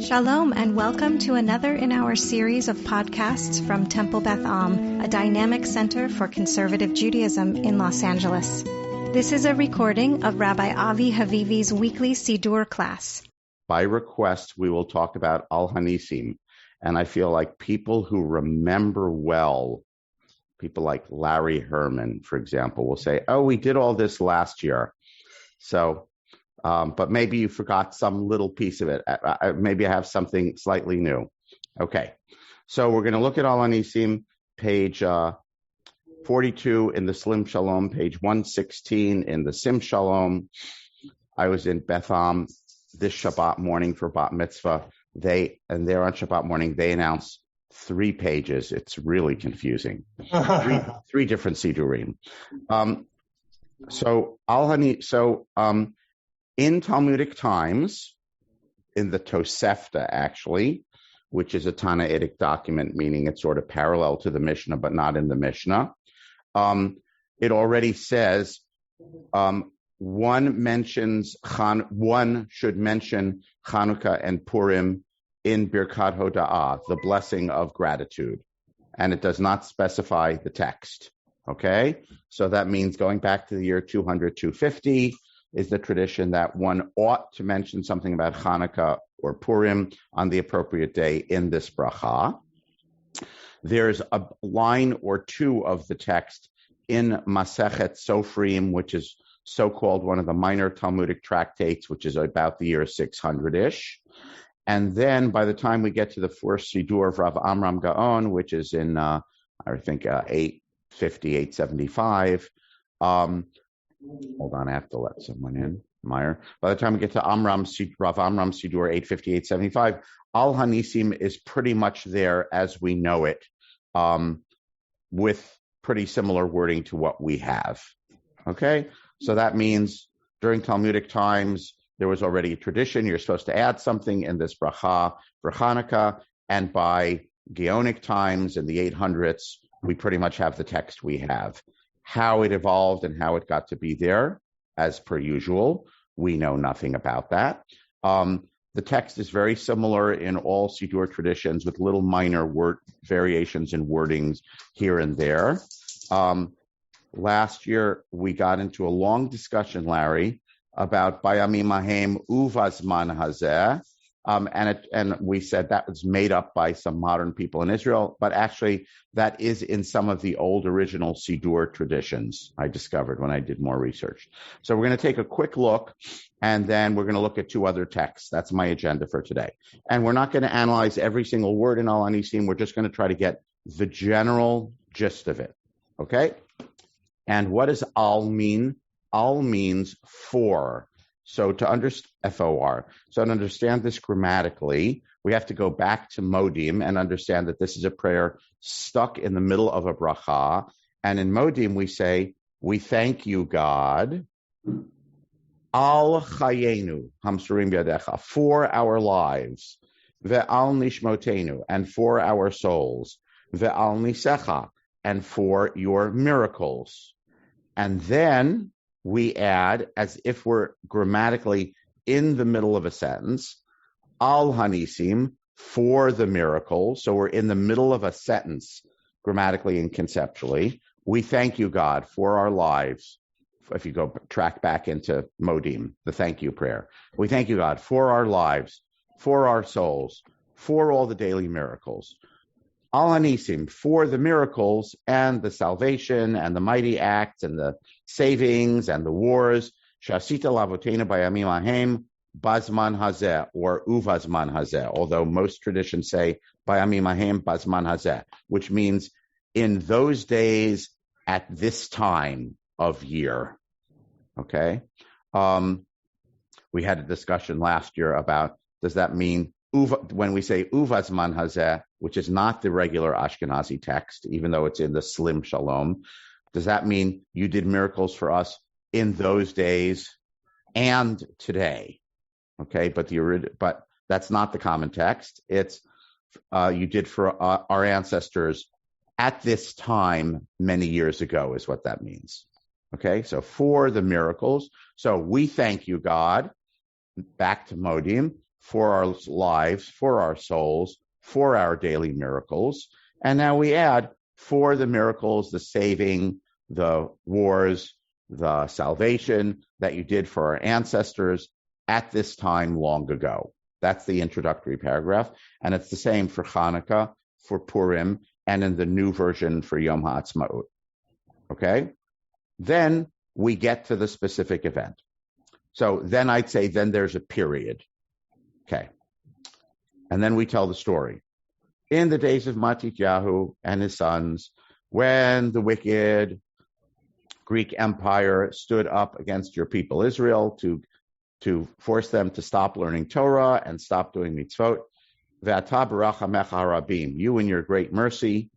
Shalom and welcome to another in our series of podcasts from Temple Beth a dynamic center for conservative Judaism in Los Angeles. This is a recording of Rabbi Avi Havivi's weekly Siddur class. By request, we will talk about HaNissim, and I feel like people who remember well, people like Larry Herman, for example, will say, oh, we did all this last year. So, but maybe you forgot some little piece of it. Maybe I have something slightly new. Okay, so we're going to look at HaNissim, page 42 in the Slim Shalom, page 116 in the Sim Shalom. I was in Beth this Shabbat morning for Bat Mitzvah. There on Shabbat morning, they announced 3 pages. It's really confusing. three different Siddurim. In Talmudic times, in the Tosefta, actually, which is a Tannaitic document, meaning it's sort of parallel to the Mishnah, but not in the Mishnah, it already says one should mention Hanukkah and Purim in Birkat Hoda'ah, the blessing of gratitude, and it does not specify the text. Okay, so that means going back to the year 200, 250 is the tradition that one ought to mention something about Hanukkah or Purim on the appropriate day in this bracha. There's a line or two of the text in Masechet Sofrim, which is so-called one of the minor Talmudic tractates, which is about the year 600-ish. And then by the time we get to the first Siddur of Rav Amram Gaon, which is in, 850, 875, hold on, I have to let someone in, Meyer. By the time we get to Rav Amram Siddur 850, 875, HaNissim is pretty much there as we know it, with pretty similar wording to what we have. Okay? So that means during Talmudic times, there was already a tradition. You're supposed to add something in this bracha for Hanukkah, and by Gaonic times in the 800s, we pretty much have the text we have. How it evolved and how it got to be there, as per usual, we know nothing about that. The text is very similar in all Siddur traditions with little minor word variations in wordings here and there. Last year, we got into a long discussion, Larry, about Bayamim Hahem Uvazman Hazeh, and we said that was made up by some modern people in Israel, but actually that is in some of the old original Siddur traditions, I discovered when I did more research. So we're going to take a quick look, and then we're going to look at 2 other texts. That's my agenda for today. And we're not going to analyze every single word in HaNissim. We're just going to try to get the general gist of it. Okay? And what does al mean? Al means for. So to understand F-O-R. So to understand this grammatically, we have to go back to Modim and understand that this is a prayer stuck in the middle of a bracha. And in Modim, we say, we thank you, God, al chayenu, hamsurim biadecha, for our lives, ve'al nishmotenu, and for our souls, ve'al nisecha, and for your miracles. And then we add, as if we're grammatically in the middle of a sentence, al HaNissim, for the miracles. So we're in the middle of a sentence, grammatically and conceptually. We thank you, God, for our lives. If you go track back into Modim, the thank you prayer. We thank you, God, for our lives, for our souls, for all the daily miracles. Al HaNissim, for the miracles and the salvation and the mighty acts and the savings and the wars. Shasita lavotena bayamim hahem bazman hazeh, or uvazman hazeh, although most traditions say bayamim hahem bazman hazeh, which means in those days at this time of year. Okay? We had a discussion last year about, does that mean when we say uvazman hazeh, which is not the regular Ashkenazi text, even though it's in the Slim Shalom, does that mean you did miracles for us in those days and today? Okay, but that's not the common text. It's you did for our ancestors at this time many years ago is what that means. Okay, so for the miracles. So we thank you, God, back to Modim, for our lives, for our souls, for our daily miracles. And now we add for the miracles, the saving, the wars, the salvation that you did for our ancestors at this time long ago. That's the introductory paragraph. And it's the same for Hanukkah, for Purim, and in the new version for Yom HaAtzmaut. Okay? Then we get to the specific event. So then I'd say then there's a period. Okay. And then we tell the story. In the days of Matityahu and his sons, when the wicked Greek Empire stood up against your people Israel to force them to stop learning Torah and stop doing mitzvot, Ve'ata b'rachamecha harabim, you in your great mercy,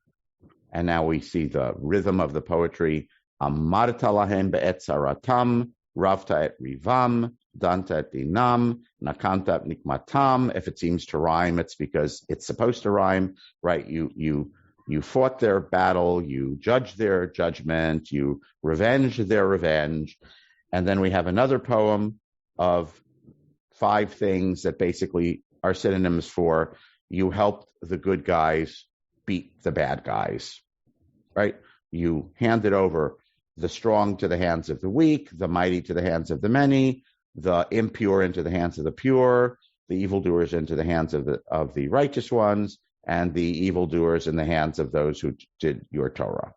and now we see the rhythm of the poetry, amarta lahem be'et zaratam, ravta et rivam, danta et dinam, nakanta et nikmatam. If it seems to rhyme, it's because it's supposed to rhyme, right? You fought their battle, you judged their judgment, you revenged their revenge. And then we have another poem of 5 things that basically are synonyms for you helped the good guys beat the bad guys, right? You handed over the strong to the hands of the weak, the mighty to the hands of the many, the impure into the hands of the pure, the evildoers into the hands of the righteous ones, and the evildoers in the hands of those who did your Torah,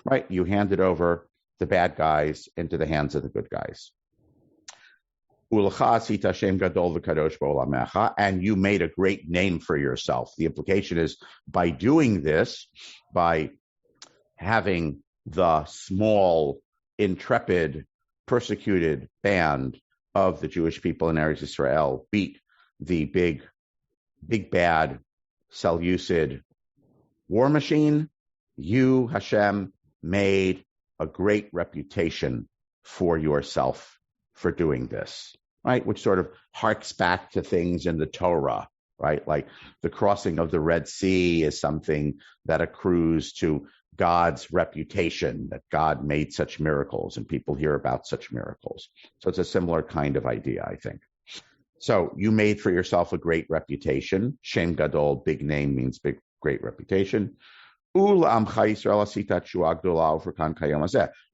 right? You handed over the bad guys into the hands of the good guys. And you made a great name for yourself. The implication is by doing this, by having the small, intrepid, persecuted band of the Jewish people in Eretz Israel beat the big bad Seleucid war machine, you, Hashem, made a great reputation for yourself for doing this, right? Which sort of harks back to things in the Torah, right? Like the crossing of the Red Sea is something that accrues to God's reputation, that God made such miracles and people hear about such miracles. So it's a similar kind of idea, I think. So you made for yourself a great reputation. Shem Gadol, big name, means big, great reputation. You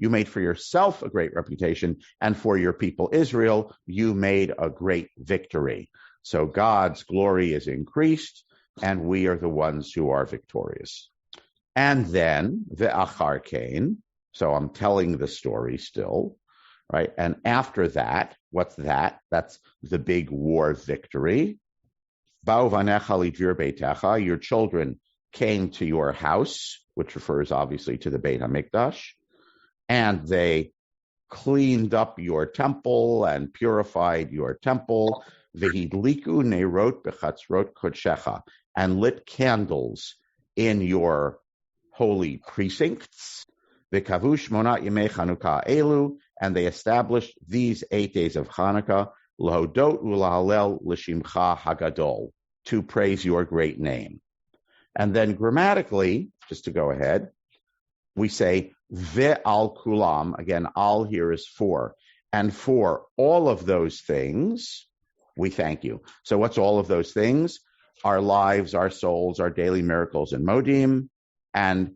made for yourself a great reputation, and for your people Israel, you made a great victory. So God's glory is increased, and we are the ones who are victorious. And then, ve'achar kain, so I'm telling the story still, right? And after that, what's that? That's the big war victory. Ba'u vanecha lidvir beitecha, your children came to your house, which refers obviously to the Beit HaMikdash, and they cleaned up your temple and purified your temple, v'hidliku neirot bechatzrot kodshecha, and lit candles in your holy precincts, v'kavu shmonat yemei Hanukkah elu, and they established these 8 days of Hanukkah, l'hodot u'lahalel l'shimcha hagadol, to praise your great name. And then grammatically, just to go ahead, we say ve'al kulam. Again, al here is for. And for all of those things, we thank you. So what's all of those things? Our lives, our souls, our daily miracles and modim, and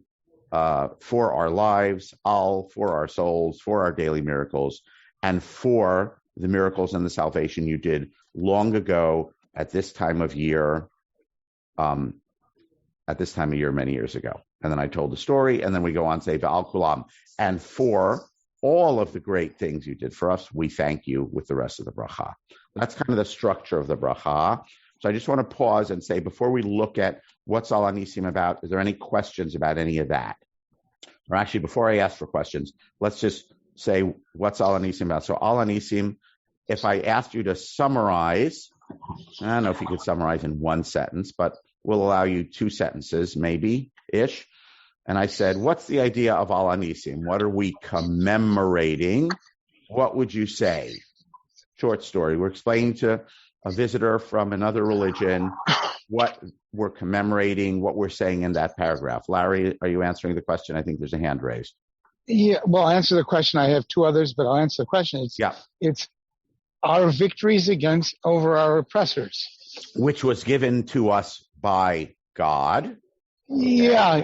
for our lives, al, for our souls, for our daily miracles, and for the miracles and the salvation you did long ago at this time of year, many years ago. And then I told the story, and then we go on to say, V'al kulam, and for all of the great things you did for us, we thank you with the rest of the bracha. That's kind of the structure of the bracha. So I just want to pause and say, before we look at what's Al HaNissim about, is there any questions about any of that? Or actually, before I ask for questions, let's just say, what's Al HaNissim about? So Al HaNissim, if I asked you to summarize, I don't know if you could summarize in one sentence, but we'll allow you 2 sentences, maybe-ish. And I said, what's the idea of Al HaNissim? What are we commemorating? What would you say? Short story. We're explaining to a visitor from another religion what we're commemorating, what we're saying in that paragraph. Larry, are you answering the question? I think there's a hand raised. Yeah, well, I'll answer the question. I have 2 others, but I'll answer the question. It's our victories over our oppressors. which was given to us by God. Yeah,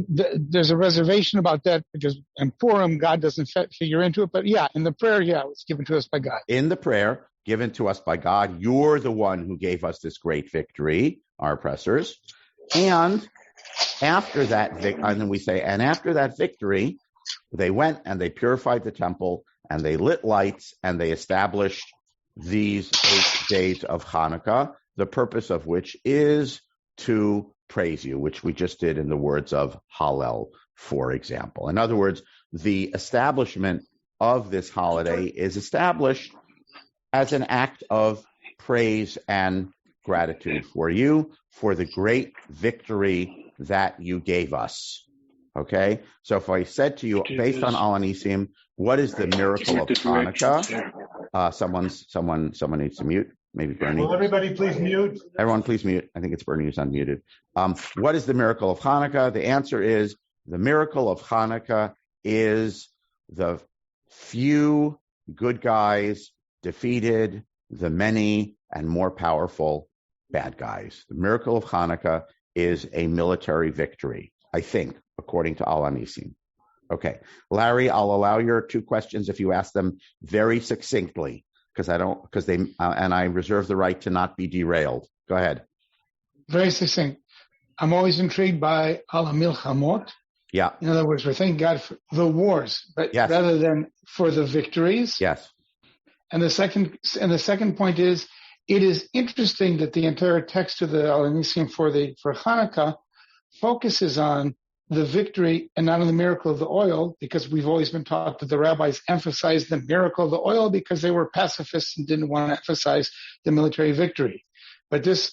there's a reservation about that because in Purim, God doesn't figure into it. But yeah, in the prayer, yeah, it was given to us by God. In the prayer, given to us by God, you're the one who gave us this great victory, our oppressors. And after that, and then we say, and after that victory, they went and they purified the temple and they lit lights and they established these 8 days of Hanukkah, the purpose of which is to praise you, which we just did in the words of Hallel, for example. In other words, the establishment of this holiday is established as an act of praise and gratitude for you, for the great victory that you gave us. Okay? So if I said to you, based on HaNissim, what is the miracle of Hanukkah? Someone needs to mute. Maybe Bernie. Will everybody please mute? Everyone please mute. I think it's Bernie who's unmuted. What is the miracle of Hanukkah? The answer is the miracle of Hanukkah is the few good guys defeated the many and more powerful bad guys. The miracle of Hanukkah is a military victory, I think, according to HaNissim. Okay. Larry, I'll allow your 2 questions if you ask them very succinctly. Because I reserve the right to not be derailed. Go ahead. Very succinct. I'm always intrigued by al milchamot. Yeah. In other words, we're thanking God for the wars, but rather than for the victories. Yes. And the second point is, it is interesting that the entire text of the HaNissim for Hanukkah focuses on the victory and not on the miracle of the oil, because we've always been taught that the rabbis emphasized the miracle of the oil because they were pacifists and didn't want to emphasize the military victory. But this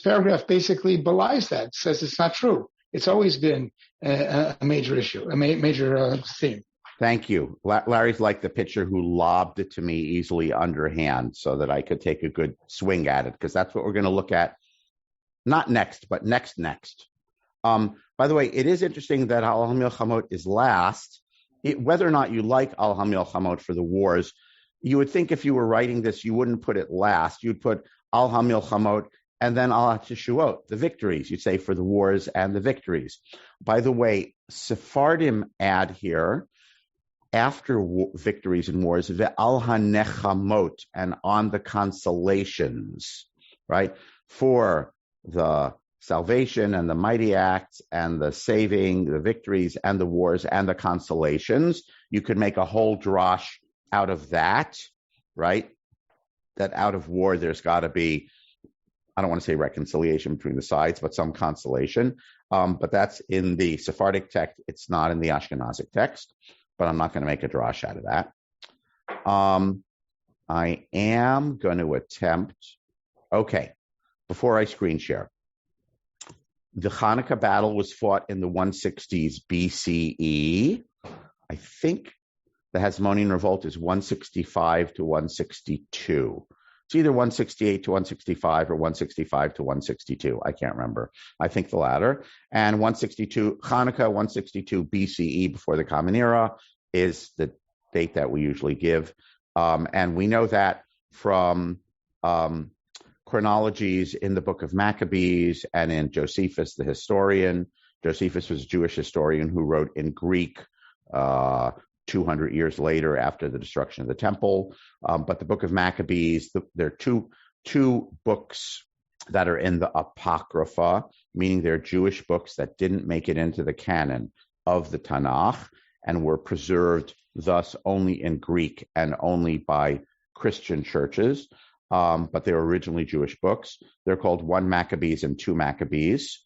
paragraph basically belies that. It says it's not true. It's always been a major issue, a major theme. Thank you. Larry's like the pitcher who lobbed it to me easily underhand so that I could take a good swing at it, because that's what we're going to look at. Not next, but next. By the way, it is interesting that Al HaMilchamot is last. Whether or not you like Al HaMilchamot for the wars, you would think if you were writing this, you wouldn't put it last. You'd put Al HaMilchamot and then Al HaTeshuot, the victories. You'd say for the wars and the victories. By the way, Sephardim add here, after victories and wars, Al HaNechamot, and on the consolations, right? For the salvation and the mighty acts and the saving, the victories and the wars and the consolations. You could make a whole drosh out of that, right? That out of war, there's got to be, I don't want to say reconciliation between the sides, but some consolation. But that's in the Sephardic text. It's not in the Ashkenazic text, but I'm not going to make a drosh out of that. I am going to attempt, okay, before I screen share. The Hanukkah battle was fought in the 160s BCE. I think the Hasmonean revolt is 165 to 162. It's either 168 to 165 or 165 to 162. I can't remember. I think the latter. And Hanukkah 162 BCE, before the Common Era, is the date that we usually give. And we know that from chronologies in the book of Maccabees and in Josephus, the historian. Josephus was a Jewish historian who wrote in Greek 200 years later after the destruction of the temple. But the book of Maccabees, there are two books that are in the Apocrypha, meaning they're Jewish books that didn't make it into the canon of the Tanakh and were preserved thus only in Greek and only by Christian churches. But they were originally Jewish books. They're called 1 Maccabees and 2 Maccabees.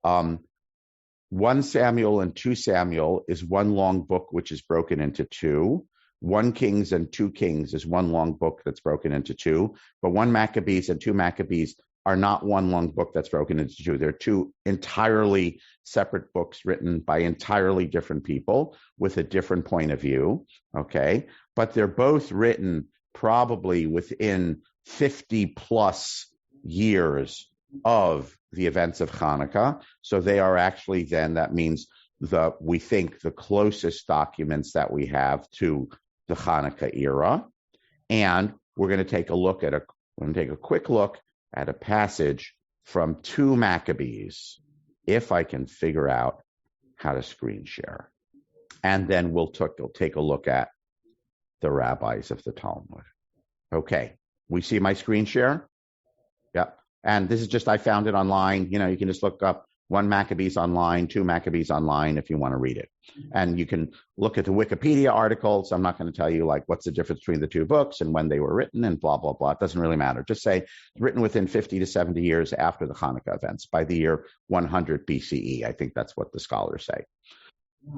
1 Samuel and 2 Samuel is one long book which is broken into two. 1 Kings and 2 Kings is one long book that's broken into two. But 1 Maccabees and 2 Maccabees are not one long book that's broken into two. They're two entirely separate books written by entirely different people with a different point of view. Okay, but they're both written probably within 50 plus years of the events of Hanukkah. So they are actually then, that means we think the closest documents that we have to the Hanukkah era. And we're going to take a quick look at a passage from 2 Maccabees, if I can figure out how to screen share. And then we'll take a look at the rabbis of the Talmud. Okay, we see my screen share? Yep. And this is just, I found it online. You can just look up 1 Maccabees online, 2 Maccabees online if you want to read it. And you can look at the Wikipedia articles. I'm not going to tell you what's the difference between the 2 books and when they were written and blah, blah, blah. It doesn't really matter. Just say written within 50 to 70 years after the Hanukkah events, by the year 100 BCE. I think that's what the scholars say.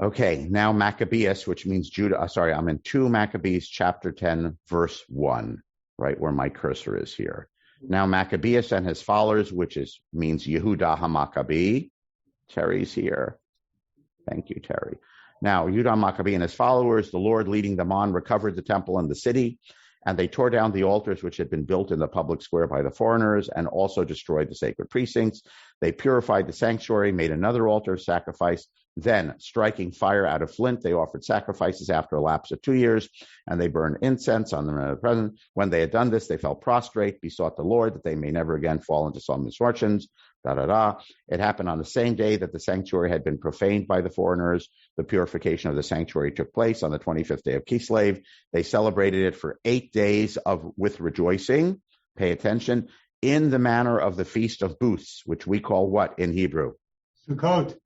Okay, now Maccabeus, which means Judah. I'm in 2 Maccabees chapter 10, verse 1, right where my cursor is here. Now Maccabeus and his followers, which means Yehuda HaMaccabee. Terry's here. Thank you, Terry. Now, Yehuda HaMaccabee and his followers, the Lord leading them on, recovered the temple and the city, and they tore down the altars which had been built in the public square by the foreigners, and also destroyed the sacred precincts. They purified the sanctuary, made another altar of sacrifice. Then, striking fire out of flint, they offered sacrifices after a lapse of 2 years, and they burned incense on the present. When they had done this, they fell prostrate, besought the Lord that they may never again fall into some misfortunes. It happened on the same day that the sanctuary had been profaned by the foreigners. The purification of the sanctuary took place on the 25th day of Kislev. They celebrated it for 8 days with rejoicing. Pay attention. In the manner of the Feast of Booths, which we call what in Hebrew? Sukkot.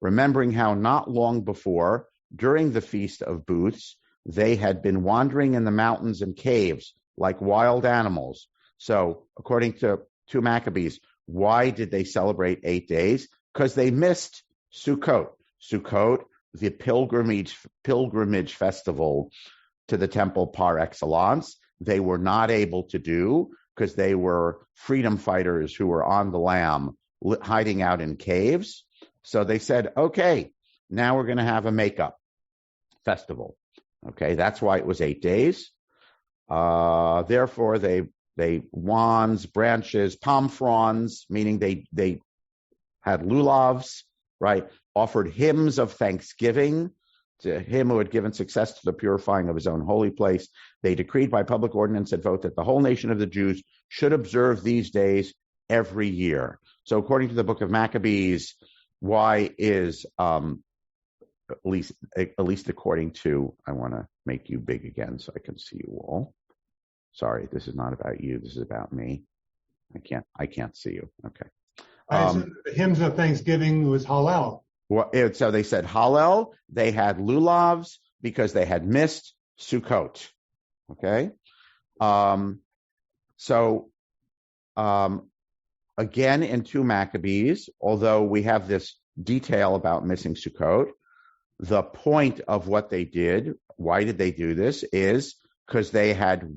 Remembering how not long before, during the Feast of Booths, they had been wandering in the mountains and caves like wild animals. So, according to 2 Maccabees, why did they celebrate 8 days? Because they missed Sukkot. Sukkot, the pilgrimage festival to the temple par excellence, they were not able to do because they were freedom fighters who were on the lam hiding out in caves. So they said, okay, now we're going to have a makeup festival. Okay, that's why it was 8 days. Therefore, they wands, branches, palm fronds, meaning they had lulavs, right? Offered hymns of thanksgiving to him who had given success to the purifying of his own holy place. They decreed by public ordinance and vote that the whole nation of the Jews should observe these days every year. So according to the book of Maccabees, why is, at least according to, I want to make you big again so I can see you all. Sorry, this is not about you. This is about me. I can't see you. Okay. The hymns of thanksgiving was Hallel. So they said Hallel. They had lulavs because they had missed Sukkot. Okay. Again, in 2 Maccabees, although we have this detail about missing Sukkot, the point of what they did, why did they do this, is because they had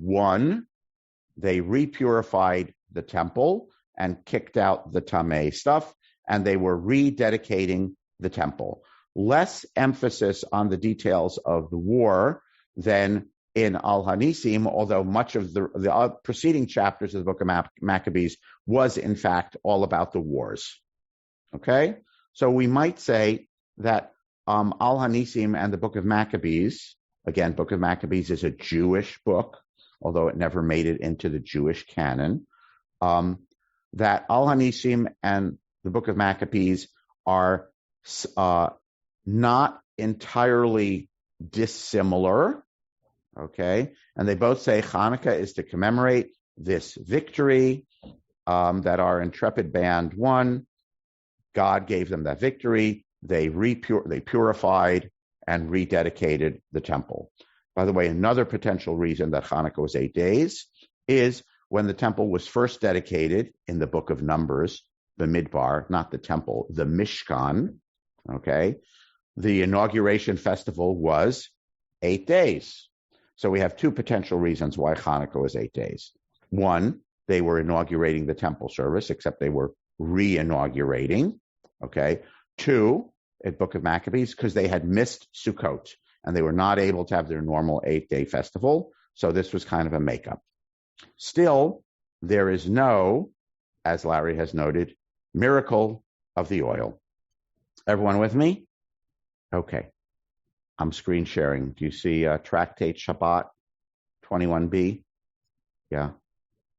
they repurified the temple and kicked out the Tameh stuff, and they were rededicating the temple. Less emphasis on the details of the war than in HaNissim, although much of the preceding chapters of the book of Maccabees was, in fact, all about the wars. Okay? So we might say that HaNissim and the book of Maccabees, again, book of Maccabees is a Jewish book, although it never made it into the Jewish canon, that HaNissim and the book of Maccabees are not entirely dissimilar. Okay, and they both say Hanukkah is to commemorate this victory that our intrepid band won. God gave them that victory. They purified and rededicated the temple. By the way, another potential reason that Hanukkah was 8 days is when the temple was first dedicated in the book of Numbers, the Midbar, not the temple, the Mishkan. Okay, the inauguration festival was 8 days. So we have 2 potential reasons why Hanukkah was 8 days. 1, they were inaugurating the temple service, except they were re-inaugurating. Okay. 2, at Book of Maccabees, because they had missed Sukkot and they were not able to have their normal 8-day festival. So this was kind of a makeup. Still, there is no, as Larry has noted, miracle of the oil. Everyone with me? Okay. I'm screen sharing. Do you see Tractate Shabbat 21b? Yeah.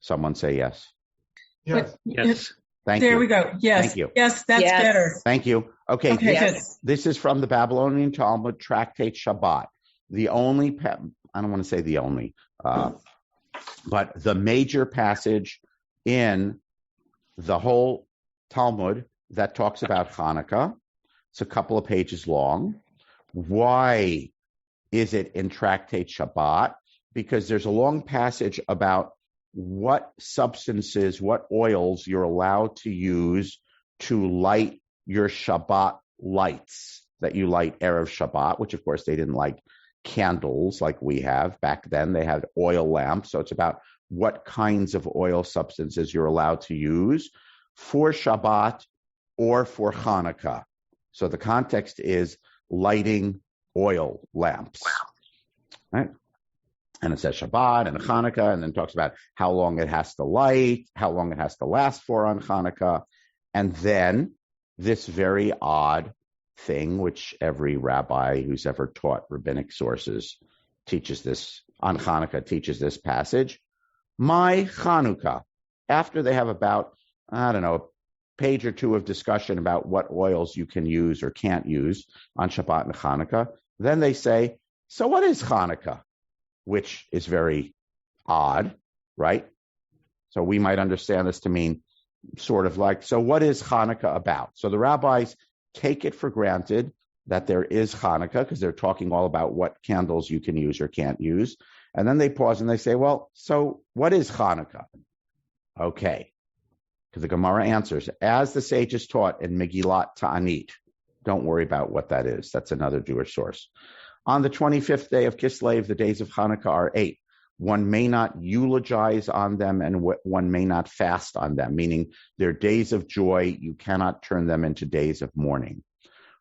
Someone say yes. Yes. Yes. Thank There you. we go. Yes. Thank you. Yes, that's Yes. better. Thank you. Okay, Okay, this, good. this is from the Babylonian Talmud, Tractate Shabbat. The only, I don't want to say the only, but the major passage in the whole Talmud that talks about Hanukkah. It's a couple of pages long. Why is it in Tractate Shabbat? Because there's a long passage about what substances, what oils you're allowed to use to light your Shabbat lights that you light Erev Shabbat, which of course they didn't like candles like we have. Back then they had oil lamps. So it's about what kinds of oil substances you're allowed to use for Shabbat or for Hanukkah. So the context is lighting oil lamps, right? And it says Shabbat and Hanukkah, and then talks about how long it has to light, how long it has to last for on Hanukkah. And then this very odd thing, which every rabbi who's ever taught rabbinic sources teaches this, on Hanukkah teaches this passage. My Hanukkah, after they have about, I don't know, a page or two of discussion about what oils you can use or can't use on Shabbat and Hanukkah, then they say, so what is Hanukkah? Which is very odd, right? So we might understand this to mean sort of like, so what is Hanukkah about? So the rabbis take it for granted that there is Hanukkah because they're talking all about what candles you can use or can't use. And then they pause and they say, well, so what is Hanukkah? Okay. Because the Gemara answers, as the sages taught in Megillat Ta'anit. Don't worry about what that is. That's another Jewish source. On the 25th day of Kislev, the days of Hanukkah are 8. One may not eulogize on them and one may not fast on them, meaning they're days of joy. You cannot turn them into days of mourning.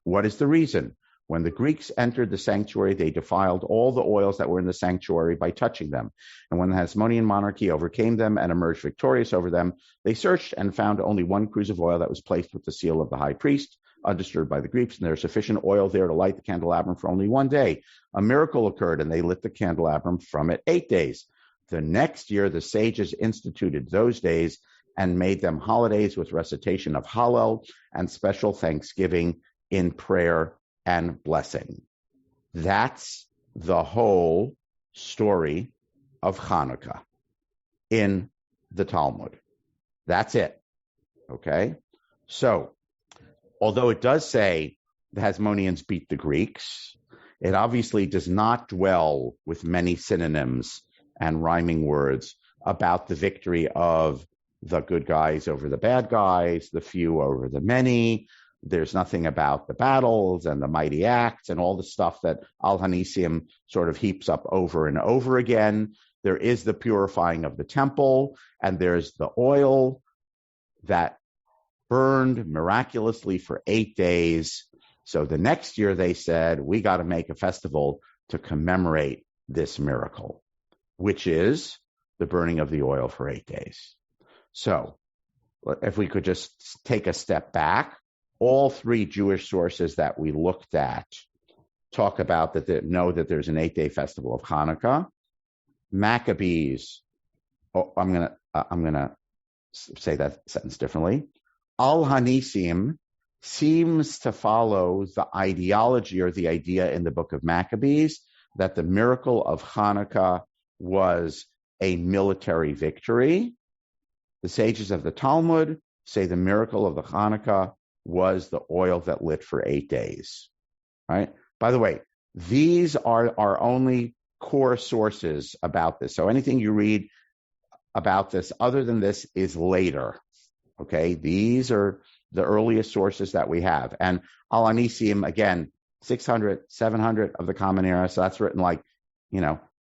What is the reason? When the Greeks entered the sanctuary, they defiled all the oils that were in the sanctuary by touching them. And when the Hasmonean monarchy overcame them and emerged victorious over them, they searched and found only one cruse of oil that was placed with the seal of the high priest, undisturbed by the Greeks, and there's sufficient oil there to light the candelabrum for only 1 day. A miracle occurred, and they lit the candelabrum from it 8 days. The next year, the sages instituted those days and made them holidays with recitation of Hallel and special thanksgiving in prayer and blessing. That's the whole story of Hanukkah in the Talmud. That's it. Okay? So, although it does say the Hasmoneans beat the Greeks, it obviously does not dwell with many synonyms and rhyming words about the victory of the good guys over the bad guys, the few over the many. There's nothing about the battles and the mighty acts and all the stuff that HaNissim sort of heaps up over and over again. There is the purifying of the temple, and there's the oil that burned miraculously for 8 days. So the next year they said, we got to make a festival to commemorate this miracle, which is the burning of the oil for 8 days. So if we could just take a step back, all 3 Jewish sources that we looked at talk about that, know that there's an 8-day festival of Hanukkah. Maccabees, I'm gonna say that sentence differently. HaNissim seems to follow the ideology or the idea in the book of Maccabees that the miracle of Hanukkah was a military victory. The sages of the Talmud say the miracle of the Hanukkah was the oil that lit for 8 days. Right? By the way, these are our only core sources about this. So anything you read about this other than this is later. Okay, these are the earliest sources that we have. And HaNissim, again, 600, 700 of the Common Era. So that's written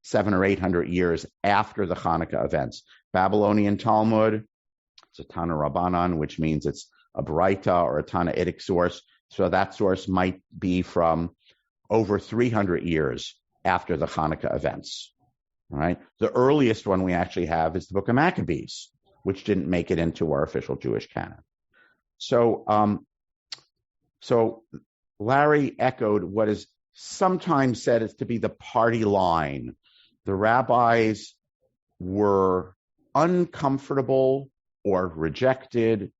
700 or 800 years after the Hanukkah events. Babylonian Talmud, it's a Tana Rabbanan, which means it's a Baraita or a Tanaitic source. So that source might be from over 300 years after the Hanukkah events. All right. The earliest one we actually have is the book of Maccabees, which didn't make it into our official Jewish canon. So Larry echoed what is sometimes said is to be the party line. The rabbis were uncomfortable or rejected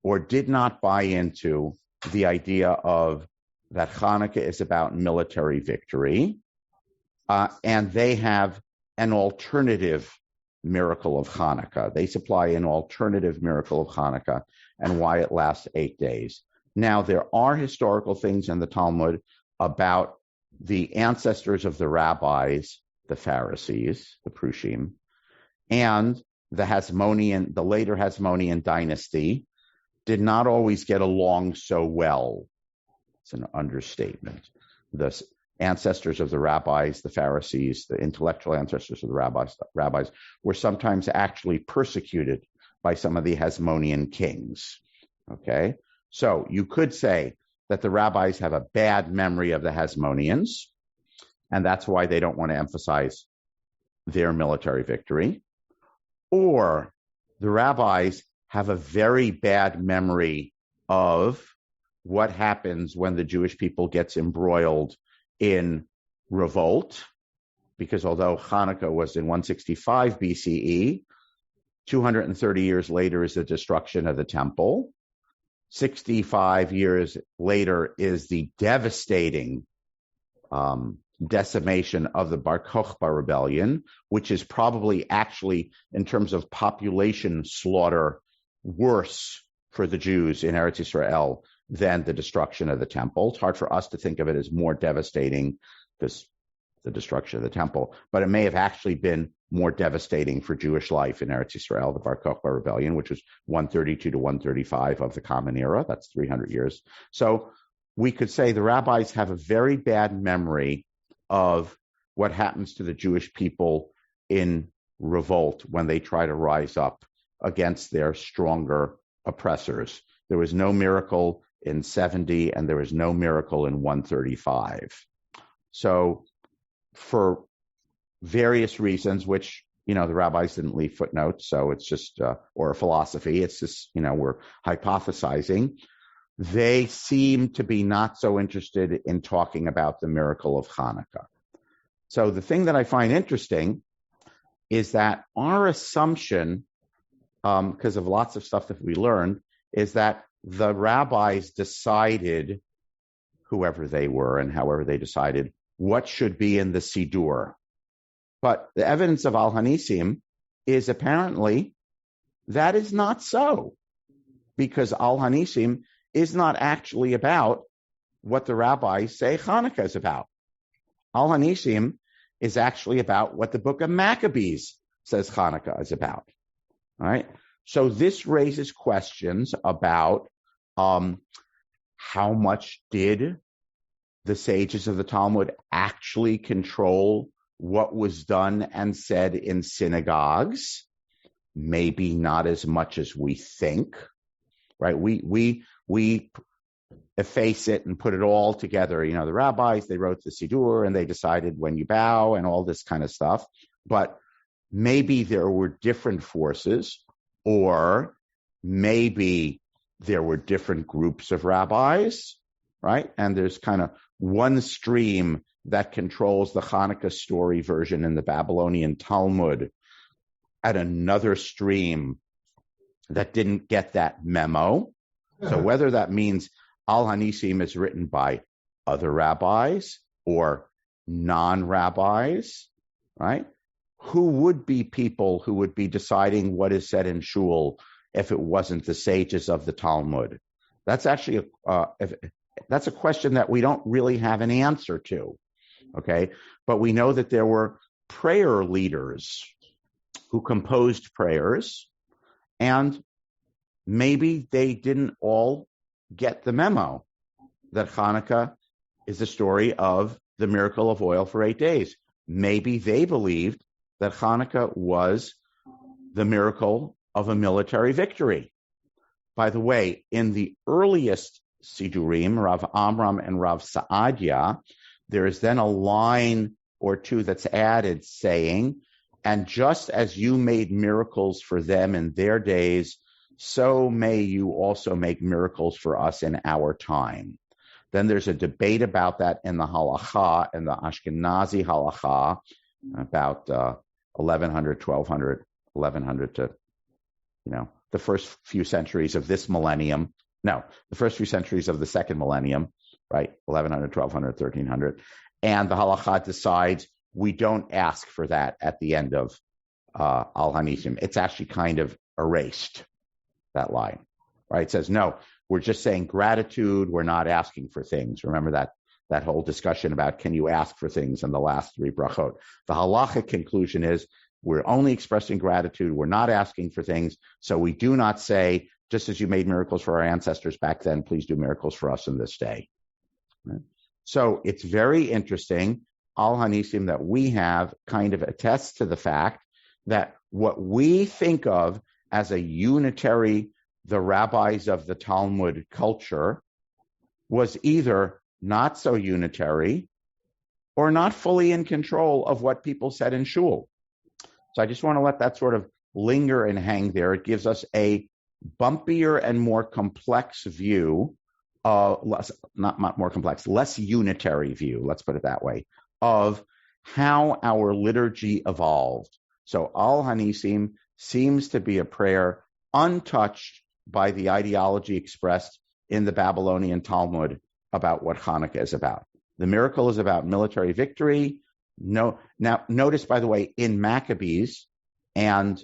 or did not buy into the idea of that Hanukkah is about military victory, and they have an alternative miracle of Hanukkah. They supply an alternative miracle of Hanukkah and why it lasts 8 days. Now, there are historical things in the Talmud about the ancestors of the rabbis, the Pharisees, the Prushim, and the later Hasmonean dynasty did not always get along so well. It's an understatement. The ancestors of the rabbis, the Pharisees, the intellectual ancestors of the rabbis were sometimes actually persecuted by some of the Hasmonean kings. Okay? So you could say that the rabbis have a bad memory of the Hasmoneans, and that's why they don't want to emphasize their military victory. Or the rabbis have a very bad memory of what happens when the Jewish people gets embroiled in revolt, because although Hanukkah was in 165 BCE, 230 years later is the destruction of the temple. 65 years later is the devastating decimation of the Bar Kokhba rebellion, which is probably actually, in terms of population slaughter, worse for the Jews in Eretz Yisrael than the destruction of the temple. It's hard for us to think of it as more devastating because the destruction of the temple, but it may have actually been more devastating for Jewish life in Eretz Yisrael, the Bar Kokhba rebellion, which was 132 to 135 of the Common Era. That's 300 years. So we could say the rabbis have a very bad memory of what happens to the Jewish people in revolt when they try to rise up against their stronger oppressors. There was no miracle in 70, and there was no miracle in 135. So for various reasons, which, the rabbis didn't leave footnotes, so it's just, or a philosophy, it's just, we're hypothesizing. They seem to be not so interested in talking about the miracle of Hanukkah. So the thing that I find interesting is that our assumption, because of lots of stuff that we learned, is that the rabbis decided, whoever they were and however they decided, what should be in the Siddur. But the evidence of HaNissim is apparently that is not so, because HaNissim is not actually about what the rabbis say Hanukkah is about. HaNissim is actually about what the book of Maccabees says Hanukkah is about. All right? So this raises questions about how much did the sages of the Talmud actually control what was done and said in synagogues? Maybe not as much as we think, right? We efface it and put it all together. The rabbis, they wrote the Siddur and they decided when you bow and all this kind of stuff. But maybe there were different forces, or maybe there were different groups of rabbis, right? And there's kind of one stream that controls the Hanukkah story version in the Babylonian Talmud, and another stream that didn't get that memo. So whether that means HaNissim is written by other rabbis or non-rabbis, right? Who would be people who would be deciding what is said in shul if it wasn't the sages of the Talmud? That's actually that's a question that we don't really have an answer to, okay? But we know that there were prayer leaders who composed prayers, and maybe they didn't all get the memo that Hanukkah is the story of the miracle of oil for 8 days. Maybe they believed that Hanukkah was the miracle of a military victory. By the way, in the earliest Siddurim, Rav Amram and Rav Saadia, there is then a line or two that's added saying, and just as you made miracles for them in their days, so may you also make miracles for us in our time. Then there's a debate about that in the halacha, in the Ashkenazi halacha, about 1100, 1200, 1100 to the first few centuries of this millennium. No, the first few centuries of the second millennium, right? 1100, 1200, 1300. And the halacha decides we don't ask for that at the end of HaNissim. It's actually kind of erased, that line, right? It says, no, we're just saying gratitude. We're not asking for things. Remember that whole discussion about can you ask for things in the last three brachot. The halachic conclusion is we're only expressing gratitude. We're not asking for things. So we do not say, just as you made miracles for our ancestors back then, please do miracles for us in this day. Right? So it's very interesting. HaNissim that we have kind of attests to the fact that what we think of as a unitary, the rabbis of the Talmud culture, was either not so unitary or not fully in control of what people said in shul. So I just want to let that sort of linger and hang there. It gives us a bumpier and more complex view, less unitary view, let's put it that way, of how our liturgy evolved. So HaNissim seems to be a prayer untouched by the ideology expressed in the Babylonian Talmud about what Hanukkah is about. The miracle is about military victory. No, now notice, by the way, in Maccabees and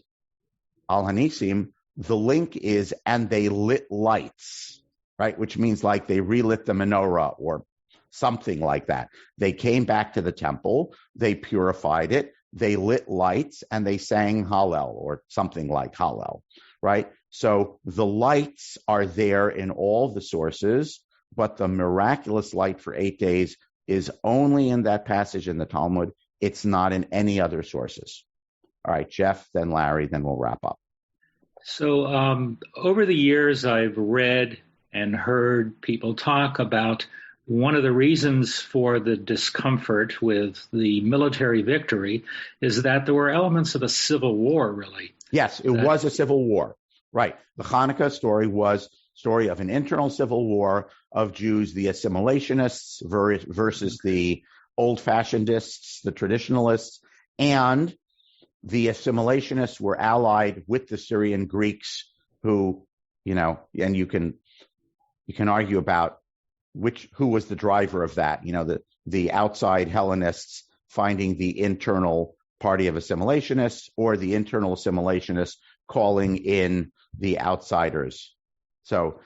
HaNissim, the link is, and they lit lights, right? Which means like they relit the menorah or something like that. They came back to the temple, they purified it, they lit lights, and they sang Hallel or something like Hallel, right? So the lights are there in all the sources, but the miraculous light for 8 days is only in that passage in the Talmud. It's not in any other sources. All right, Jeff, then Larry, then we'll wrap up. So over the years, I've read and heard people talk about one of the reasons for the discomfort with the military victory is that there were elements of a civil war, really. Yes, it was a civil war. Right. The Hanukkah story was story of an internal civil war of Jews, the assimilationists versus the old-fashionedists, the traditionalists, and the assimilationists were allied with the Syrian Greeks who, and you can argue about who was the driver of that, the outside Hellenists finding the internal party of assimilationists or the internal assimilationists calling in the outsiders. So,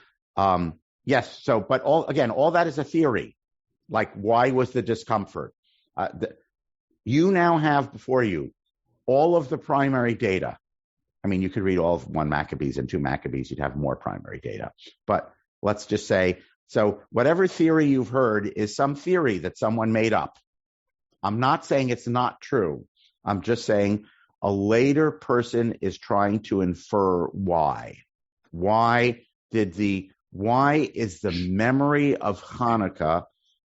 yes. So, but all that is a theory. Like, why was the discomfort? You now have before you all of the primary data. I mean, you could read all of 1 Maccabees and 2 Maccabees. You'd have more primary data. But let's just say, so whatever theory you've heard is some theory that someone made up. I'm not saying it's not true. I'm just saying a later person is trying to infer why. Why is the memory of Hanukkah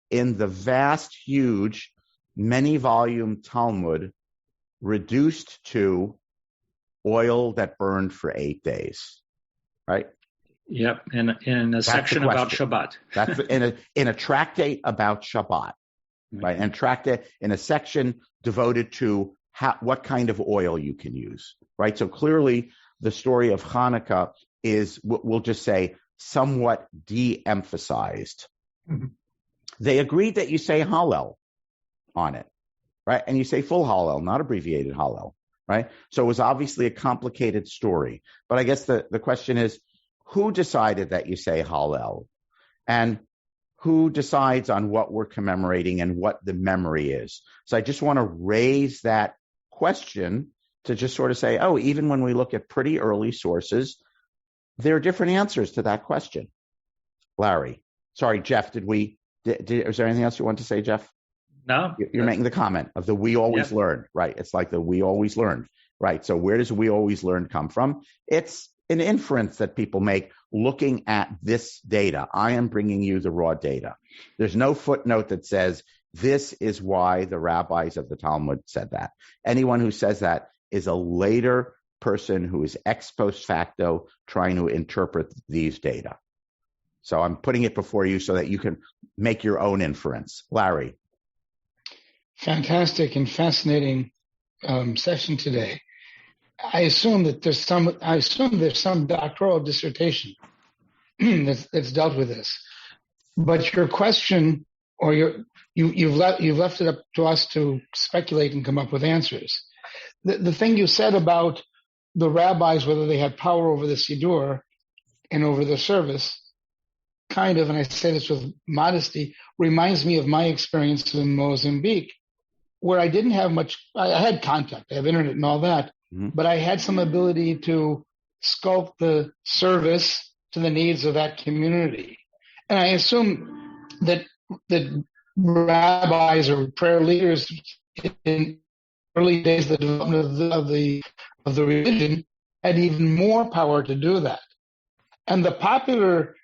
in the vast, huge, many-volume Talmud reduced to oil that burned for 8 days, right? Yep, in a section about Shabbat. That's in a tractate about Shabbat, right? And tractate in a section devoted to what kind of oil you can use, right? So clearly the story of Hanukkah is, we'll just say, somewhat de-emphasized. Mm-hmm. They agreed that you say Hallel on it, right? And you say full Hallel, not abbreviated Hallel, right? So it was obviously a complicated story. But I guess the question is, who decided that you say Hallel? And who decides on what we're commemorating and what the memory is? So I just want to raise that question to just sort of say, even when we look at pretty early sources, there are different answers to that question. Larry. Sorry, Jeff, is there anything else you want to say, Jeff? No. You're making the comment of the we always learn, right? It's like the we always learned, right? So where does we always learn come from? It's an inference that people make looking at this data. I am bringing you the raw data. There's no footnote that says this is why the rabbis of the Talmud said that. Anyone who says that is a later person who is ex post facto trying to interpret these data. So I'm putting it before you so that you can make your own inference. Larry. Fantastic and fascinating session today. I assume there's some doctoral dissertation that's dealt with this. But your question, or you've left it up to us to speculate and come up with answers. The thing you said about the rabbis, whether they had power over the Siddur and over the service, kind of, and I say this with modesty, reminds me of my experience in Mozambique, where I didn't have much. I had contact, I have internet and all that, but I had some ability to sculpt the service to the needs of that community. And I assume that the rabbis or prayer leaders in early days of the development of the religion had even more power to do that. And the popular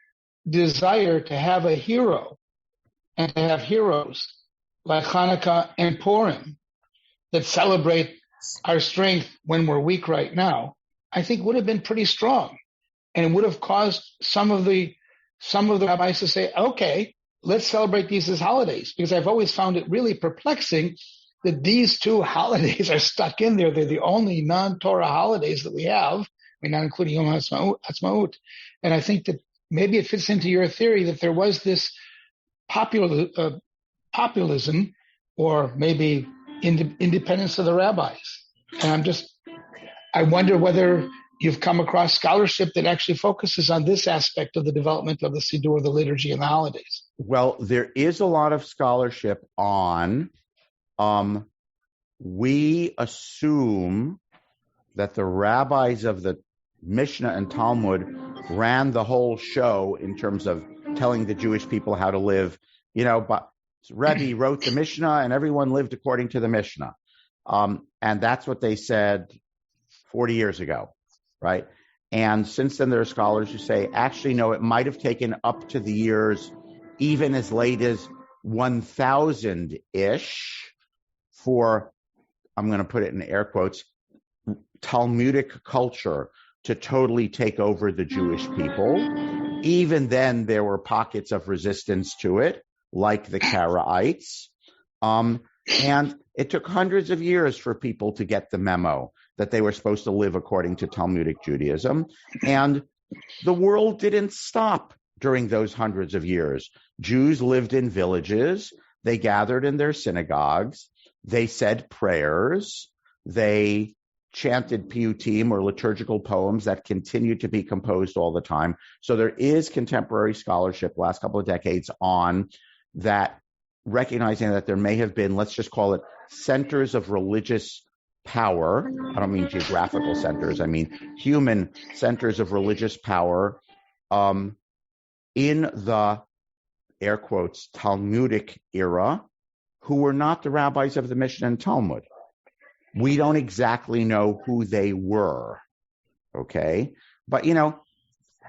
desire to have a hero and to have heroes like Hanukkah and Purim that celebrate our strength when we're weak right now, I think would have been pretty strong. And it would have caused some of the rabbis to say, okay, let's celebrate these as holidays. Because I've always found it really perplexing that these two holidays are stuck in there. They're the only non-Torah holidays that we have, not including Yom HaAtzmaut. And I think that maybe it fits into your theory that there was this populism or maybe independence of the rabbis. And I wonder whether you've come across scholarship that actually focuses on this aspect of the development of the Siddur, the liturgy, and the holidays. Well, there is a lot of scholarship on, we assume that the rabbis of the Mishnah and Talmud ran the whole show in terms of telling the Jewish people how to live. But Rebbe wrote the Mishnah and everyone lived according to the Mishnah. And that's what they said 40 years ago, right? And since then, there are scholars who say, actually, no, it might have taken up to the years even as late as 1000-ish for, I'm going to put it in air quotes, Talmudic culture to totally take over the Jewish people. Even then, there were pockets of resistance to it, like the Karaites. And it took hundreds of years for people to get the memo that they were supposed to live according to Talmudic Judaism. And the world didn't stop during those hundreds of years. Jews lived in villages. They gathered in their synagogues. They said prayers. They chanted piyutim or liturgical poems that continued to be composed all the time. So there is contemporary scholarship last couple of decades on that, recognizing that there may have been, let's just call it, centers of religious power. I don't mean geographical centers. I mean human centers of religious power in the, air quotes, Talmudic era, who were not the rabbis of the Mishnah and Talmud. We don't exactly know who they were, okay? But, even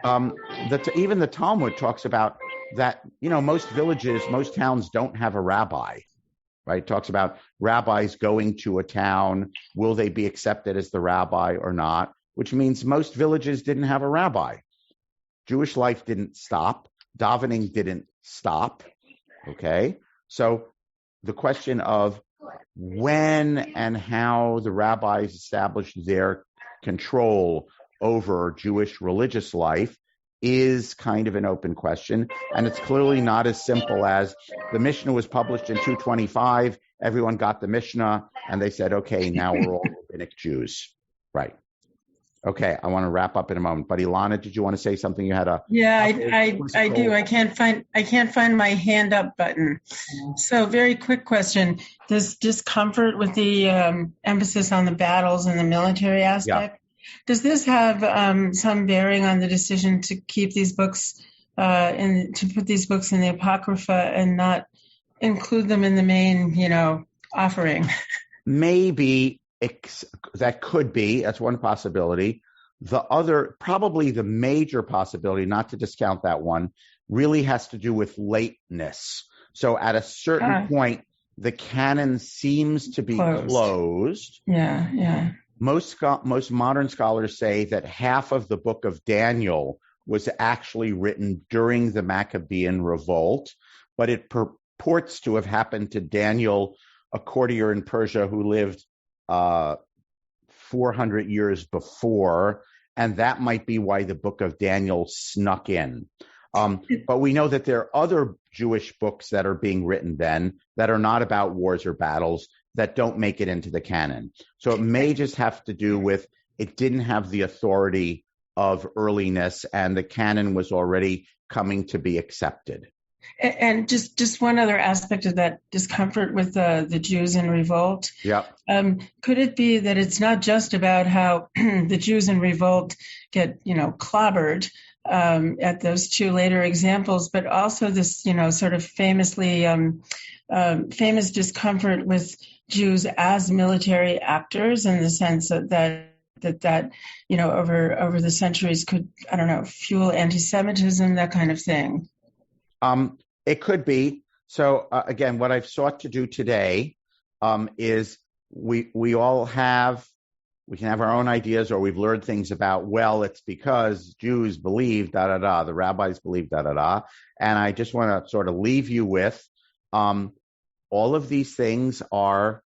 the Talmud talks about that, most villages, most towns don't have a rabbi, right? It talks about rabbis going to a town. Will they be accepted as the rabbi or not? Which means most villages didn't have a rabbi. Jewish life didn't stop. Davening didn't stop, okay? So the question of when and how the rabbis established their control over Jewish religious life is kind of an open question. And it's clearly not as simple as the Mishnah was published in 225, everyone got the Mishnah, and they said, okay, now we're all rabbinic Jews. Right. Okay, I want to wrap up in a moment. But Ilana, did you want to say something? You had a I do. I can't find my hand up button. So very quick question. Does discomfort with the emphasis on the battles and the military aspect, does this have some bearing on the decision to keep these books to put these books in the Apocrypha and not include them in the main, offering? Maybe. That could be. That's one possibility. The other, probably the major possibility, not to discount that one, really has to do with lateness. So at a certain point, the canon seems to be closed. Yeah. Most modern scholars say that half of the book of Daniel was actually written during the Maccabean revolt, but it purports to have happened to Daniel, a courtier in Persia who lived 400 years before, and that might be why the book of Daniel snuck in. But we know that there are other Jewish books that are being written then that are not about wars or battles that don't make it into the canon. So it may just have to do with it didn't have the authority of earliness, and the canon was already coming to be accepted. And just one other aspect of that discomfort with the Jews in revolt. Yeah. Could it be that it's not just about how the Jews in revolt get, clobbered at those two later examples, but also this, sort of famous discomfort with Jews as military actors, in the sense that over the centuries could, fuel anti-Semitism, that kind of thing? It could be. So again, what I've sought to do today is we can have our own ideas, or we've learned things about, well, it's because Jews believe da-da-da, the rabbis believe da-da-da. And I just want to sort of leave you with all of these things are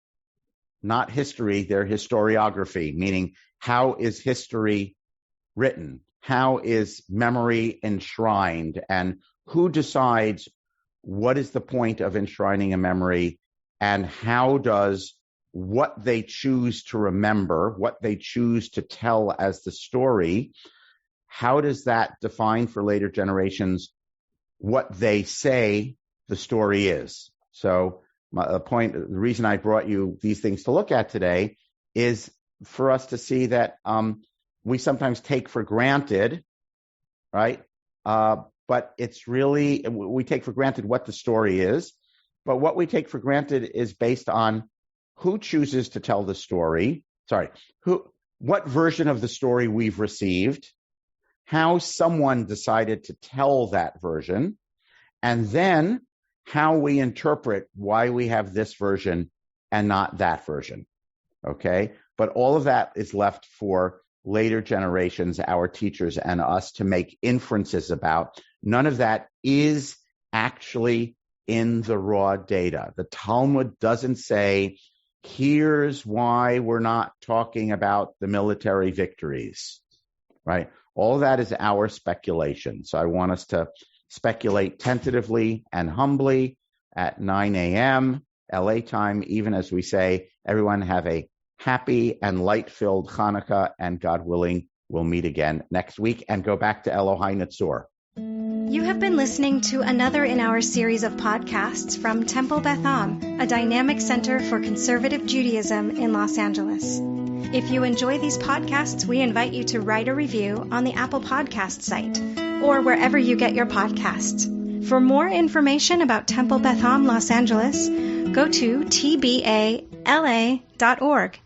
not history, they're historiography, meaning how is history written? How is memory enshrined? And who decides what is the point of enshrining a memory, and how does what they choose to remember, what they choose to tell as the story, how does that define for later generations what they say the story is? So the reason I brought you these things to look at today is for us to see that we sometimes take for granted, right? But it's really, we take for granted what the story is, but what we take for granted is based on who chooses to tell the story, what version of the story we've received, how someone decided to tell that version, and then how we interpret why we have this version and not that version, okay? But all of that is left for later generations, our teachers and us, to make inferences about. None of that is actually in the raw data. The Talmud doesn't say, here's why we're not talking about the military victories, right? All that is our speculation. So I want us to speculate tentatively and humbly at 9 a.m. LA time, even as we say, everyone have a happy and light-filled Hanukkah, and God willing, we'll meet again next week and go back to Elohai Netzor. You have been listening to another in our series of podcasts from Temple Beth Am, a dynamic center for conservative Judaism in Los Angeles. If you enjoy these podcasts, we invite you to write a review on the Apple Podcast site or wherever you get your podcasts. For more information about Temple Beth Am Los Angeles, go to tbala.org.